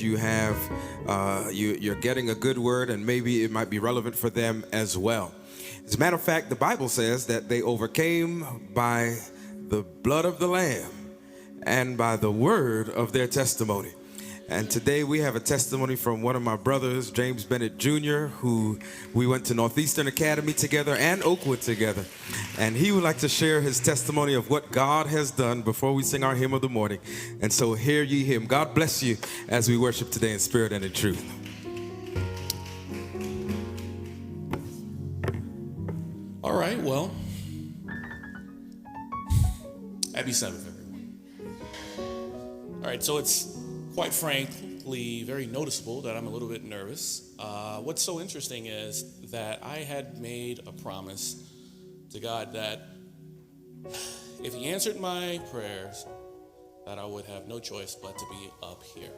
you have you're getting a good word, and maybe it might be relevant for them as well. As a matter of fact, the Bible says that they overcame by the blood of the Lamb and by the word of their testimony. And today we have a testimony from one of my brothers, James Bennett Jr., who we went to Northeastern Academy together and Oakwood together. And he would like to share his testimony of what God has done before we sing our hymn of the morning. And so hear ye him. God bless you as we worship today in spirit and in truth. All right, well, happy Sabbath, everyone. All right, so it's quite frankly very noticeable that I'm a little bit nervous. What's so interesting is that I had made a promise to God that if He answered my prayers, that I would have no choice but to be up here.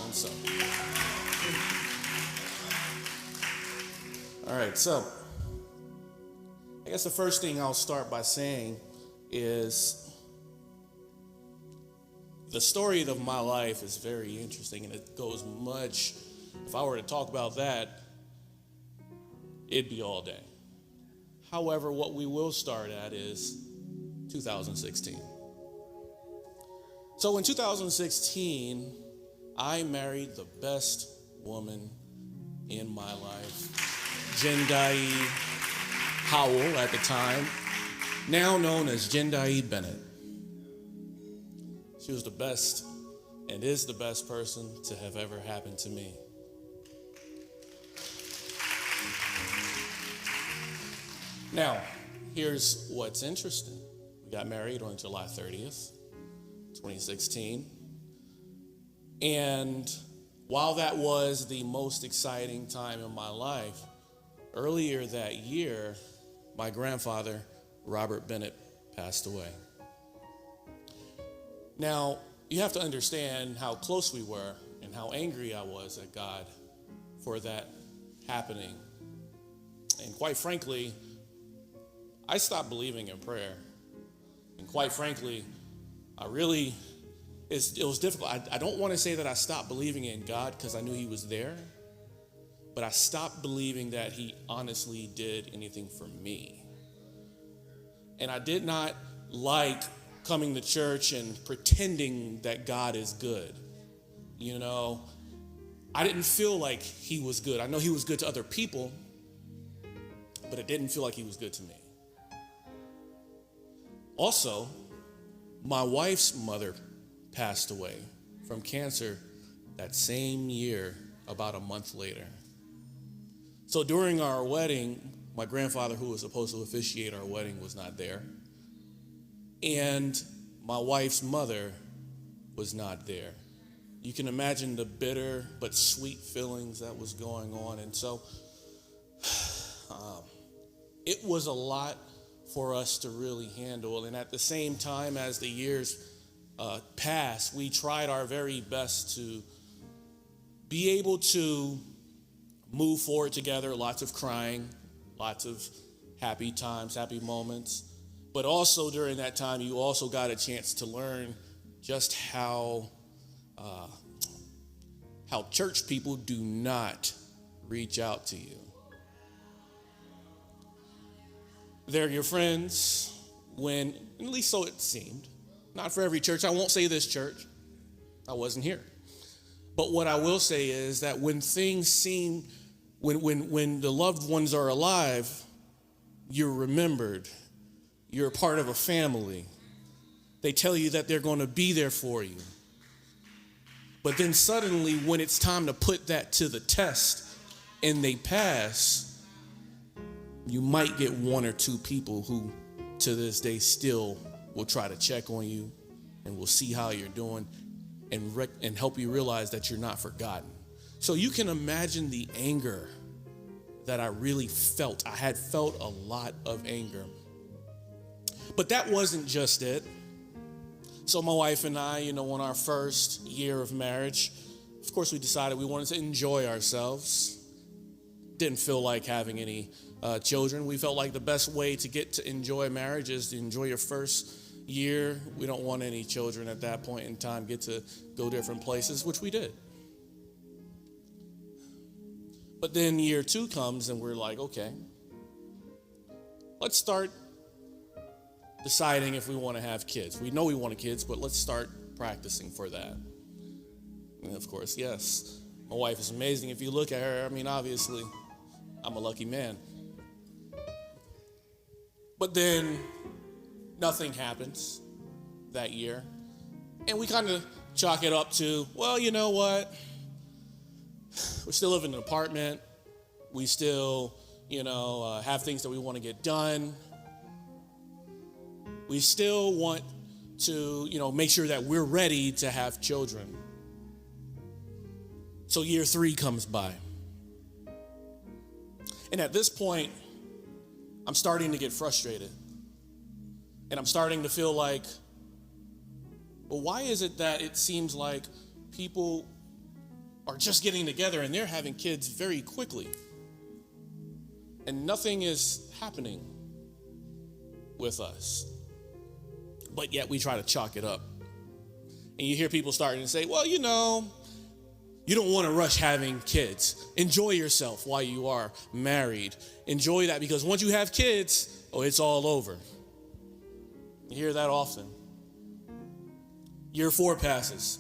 And so, all right, so I guess the first thing I'll start by saying is the story of my life is very interesting, and it goes much. If I were to talk about that, it'd be all day. However, what we will start at is 2016. So in 2016, I married the best woman in my life, Jendai Howell at the time, now known as Jendai Bennett. She was the best and is the best person to have ever happened to me. Now, here's what's interesting. We got married on July 30th, 2016. And while that was the most exciting time in my life, earlier that year, my grandfather, Robert Bennett, passed away. Now, you have to understand how close we were and how angry I was at God for that happening. And quite frankly, I stopped believing in prayer. And quite frankly, it was difficult. I don't want to say that I stopped believing in God because I knew He was there, but I stopped believing that He honestly did anything for me. And I did not like coming to church and pretending that God is good. You know, I didn't feel like He was good. I know He was good to other people, but it didn't feel like He was good to me. Also, my wife's mother passed away from cancer that same year, about a month later. So during our wedding, my grandfather, who was supposed to officiate our wedding, was not there. And my wife's mother was not there. You can imagine the bitter but sweet feelings that was going on. And so it was a lot for us to really handle. And at the same time, as the years passed, we tried our very best to be able to move forward together. Lots of crying, lots of happy times, happy moments. But also during that time, you also got a chance to learn just how church people do not reach out to you. They're your friends when, at least so it seemed, not for every church. I won't say this church. I wasn't here. But what I will say is that when things seem, when the loved ones are alive, you're remembered. You're a part of a family. They tell you that they're going to be there for you. But then suddenly, when it's time to put that to the test and they pass, you might get one or two people who, to this day, still will try to check on you and will see how you're doing and help you realize that you're not forgotten. So you can imagine the anger that I really felt. I had felt a lot of anger. But that wasn't just it. So my wife and I, on our first year of marriage, of course, we decided we wanted to enjoy ourselves. Didn't feel like having any children. We felt like the best way to get to enjoy marriage is to enjoy your first year, we don't want any children at that point in time, get to go different places, which we did. But then year 2 comes and we're like, okay, let's start deciding if we want to have kids. We know we want kids, but let's start practicing for that. And of course, yes, my wife is amazing. If you look at her, I mean, obviously, I'm a lucky man. But then nothing happens that year. And we kind of chalk it up to, well, you know what? We still live in an apartment. We still, have things that we want to get done. We still want to, make sure that we're ready to have children. So year 3 comes by. And at this point, I'm starting to get frustrated. And I'm starting to feel like, well, why is it that it seems like people are just getting together and they're having kids very quickly? And nothing is happening with us. But yet we try to chalk it up. And you hear people starting to say, well, you don't want to rush having kids. Enjoy yourself while you are married. Enjoy that, because once you have kids, it's all over. You hear that often. Year 4 passes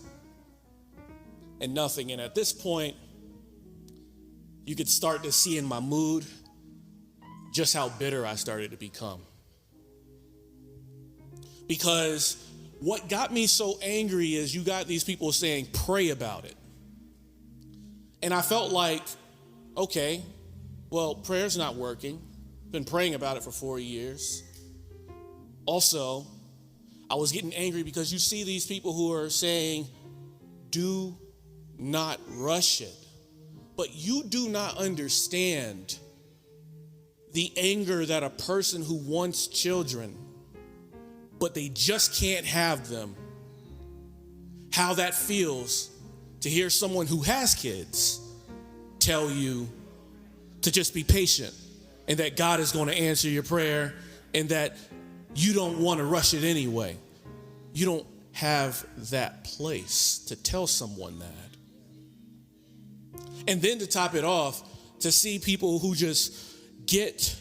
and nothing. And at this point, you could start to see in my mood just how bitter I started to become. Because what got me so angry is you got these people saying, pray about it. And I felt like, okay, well, prayer's not working. Been praying about it for 4 years. Also, I was getting angry because you see these people who are saying, do not rush it. But you do not understand the anger that a person who wants children, but they just can't have them, how that feels to hear someone who has kids tell you to just be patient and that God is going to answer your prayer and that you don't want to rush it anyway. You don't have that place to tell someone that. And then to top it off, to see people who just get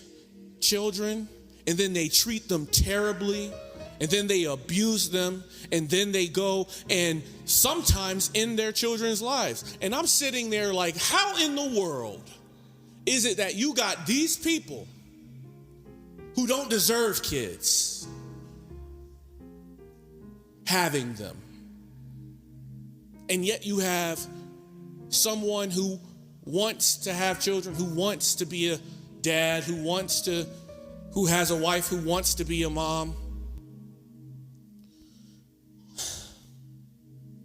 children and then they treat them terribly, and then they abuse them, and then they go and sometimes end their children's lives. And I'm sitting there like, how in the world is it that you got these people who don't deserve kids having them? And yet you have someone who wants to have children, who wants to be a dad, who has a wife, who wants to be a mom.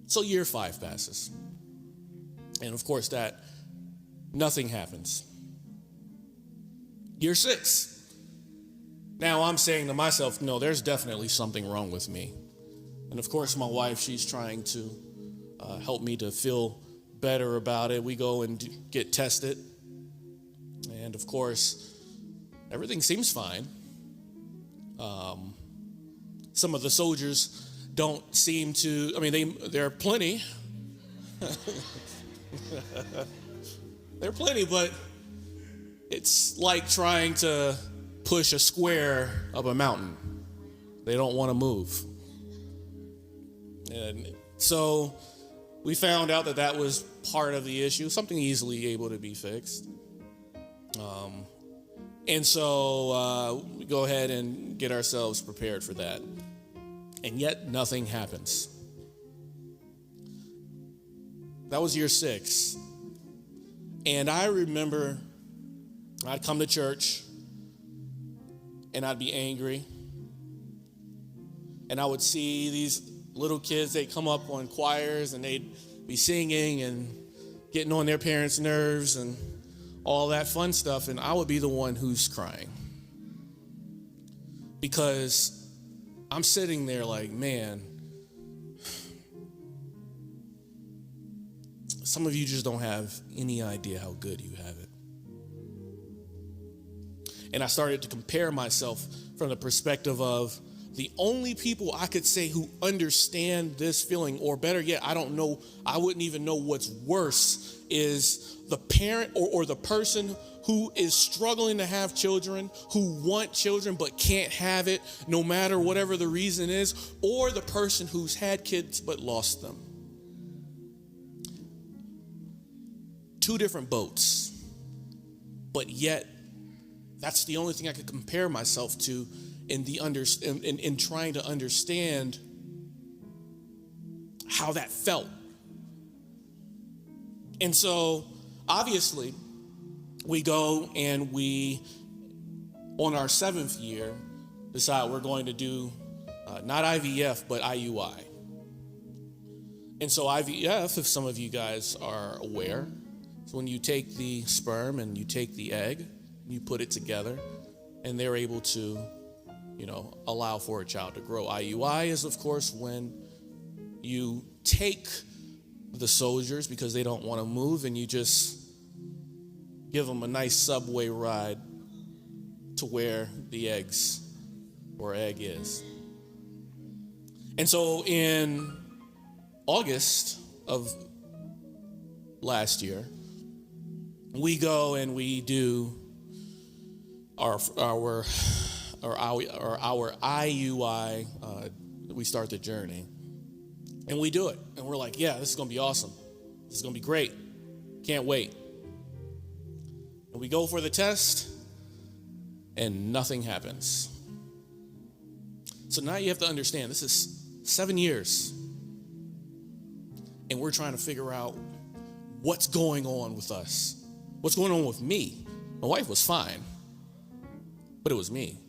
So year 5 passes. And of course that nothing happens. Year 6. Now I'm saying to myself, no, there's definitely something wrong with me. And of course my wife, she's trying to help me to feel better about it. We go and get tested. And of course, everything seems fine. Some of the soldiers don't seem to, there are plenty. There are plenty, but it's like trying to push a square up a mountain. They don't want to move. And so we found out that was part of the issue, something easily able to be fixed. And so we go ahead and get ourselves prepared for that. And yet nothing happens. That was year 6. And I remember I'd come to church and I'd be angry. And I would see these little kids, they'd come up on choirs and they'd be singing and getting on their parents' nerves and all that fun stuff. And I would be the one who's crying. Because I'm sitting there like, man, some of you just don't have any idea how good you have it. And I started to compare myself from the perspective of the only people I could say who understand this feeling, or better yet, I don't know, I wouldn't even know what's worse, is the parent or the person who is struggling to have children, who want children but can't have it no matter whatever the reason is, or the person who's had kids but lost them. Two different boats, but yet that's the only thing I could compare myself to in trying to understand how that felt. And so obviously we go and we, on our 7th year, decide we're going to do not IVF, but IUI. And so IVF, if some of you guys are aware, is when you take the sperm and you take the egg, you put it together, and they're able to, allow for a child to grow. IUI is, of course, when you take the soldiers because they don't want to move, and you just give them a nice subway ride to where the egg is. And so in August of last year, we go and we do our IUI. We start the journey, and we do it, and we're like, yeah, this is gonna be awesome. This is gonna be great. Can't wait. And we go for the test, and nothing happens. So now you have to understand, this is 7 years, and we're trying to figure out what's going on with us. What's going on with me? My wife was fine, but it was me.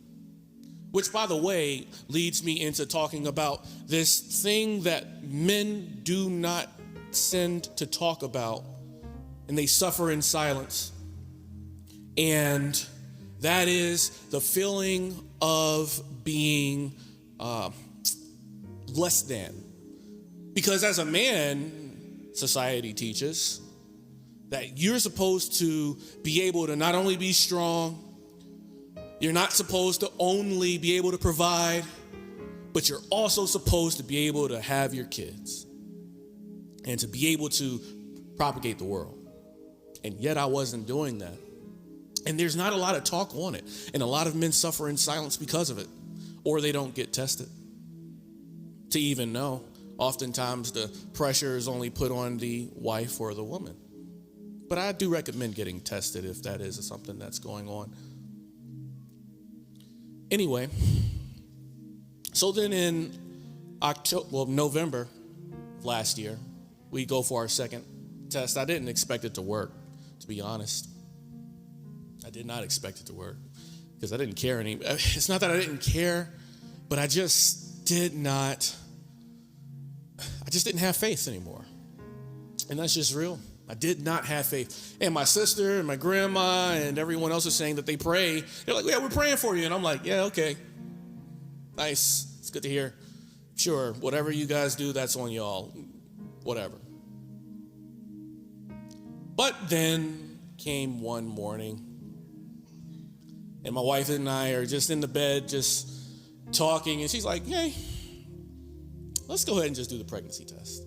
Which, by the way, leads me into talking about this thing that men do not tend to talk about, and they suffer in silence. And that is the feeling of being less than. Because as a man, society teaches that you're supposed to be able to not only be strong, you're not supposed to only be able to provide, but you're also supposed to be able to have your kids and to be able to propagate the world. And yet I wasn't doing that. And there's not a lot of talk on it. And a lot of men suffer in silence because of it, or they don't get tested to even know. Oftentimes the pressure is only put on the wife or the woman. But I do recommend getting tested if that is something that's going on. Anyway, so then in November of last year, we go for our second test. I didn't expect it to work, to be honest. I did not expect it to work because I didn't care any. It's not that I didn't care, but I just didn't have faith anymore. And that's just real. I did not have faith. And my sister and my grandma and everyone else is saying that they pray. They're like, yeah, we're praying for you. And I'm like, yeah, okay. Nice. It's good to hear. Sure, whatever you guys do, that's on y'all. Whatever. But then came one morning, and my wife and I are just in the bed, just talking, and she's like, hey, let's go ahead and just do the pregnancy test.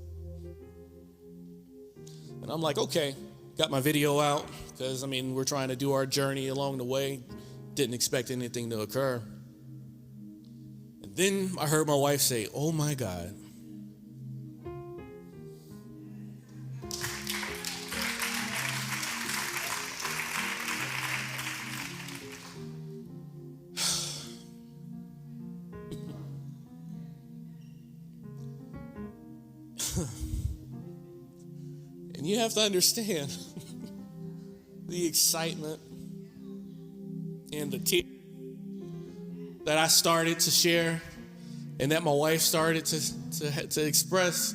And I'm like, okay, got my video out because, we're trying to do our journey along the way. Didn't expect anything to occur. And then I heard my wife say, oh my God. And you have to understand the excitement and the tears that I started to share and that my wife started to express,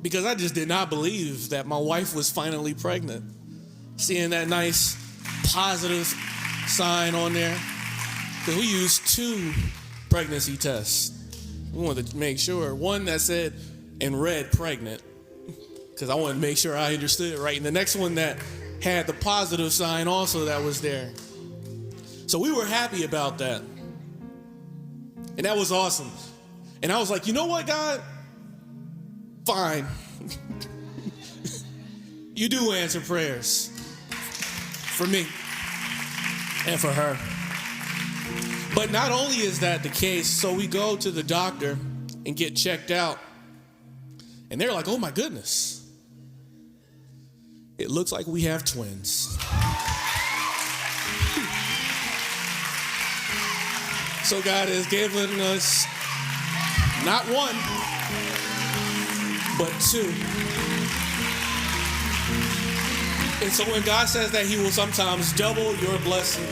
because I just did not believe that my wife was finally pregnant. Seeing that nice positive sign on there, because we used 2 pregnancy tests. We wanted to make sure, one that said in red pregnant, because I wanted to make sure I understood it right. And the next one that had the positive sign also that was there. So we were happy about that. And that was awesome. And I was like, you know what, God? Fine. You do answer prayers for me and for her. But not only is that the case, so we go to the doctor and get checked out. And they're like, oh my goodness. It looks like we have twins. So God has given us not one, but two. And so when God says that he will sometimes double your blessing,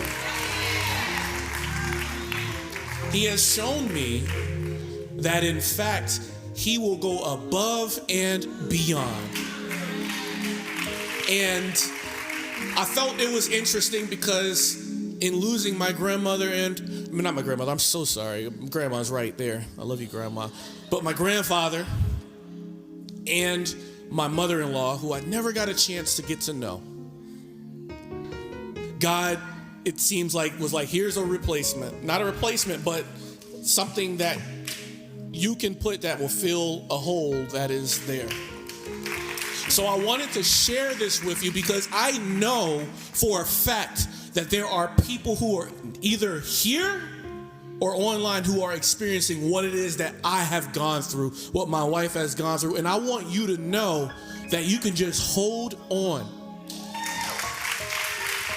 he has shown me that in fact, he will go above and beyond. And I felt it was interesting because in losing my grandmother not my grandmother, I'm so sorry. Grandma's right there. I love you, Grandma. But my grandfather and my mother-in-law, who I never got a chance to get to know. God, it seems like, was like, here's a replacement. Not a replacement, but something that you can put that will fill a hole that is there. So I wanted to share this with you because I know for a fact that there are people who are either here or online who are experiencing what it is that I have gone through, what my wife has gone through. And I want you to know that you can just hold on.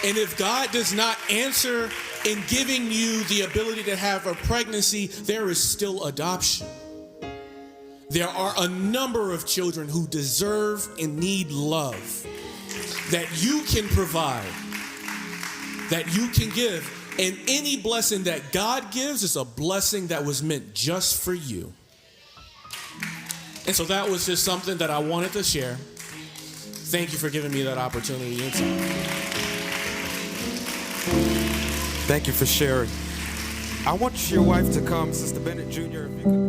And if God does not answer in giving you the ability to have a pregnancy, there is still adoption. There are a number of children who deserve and need love that you can provide, that you can give. And any blessing that God gives is a blessing that was meant just for you. And so that was just something that I wanted to share. Thank you for giving me that opportunity. Thank you for sharing. I want your wife to come, Sister Bennett Jr., if you could.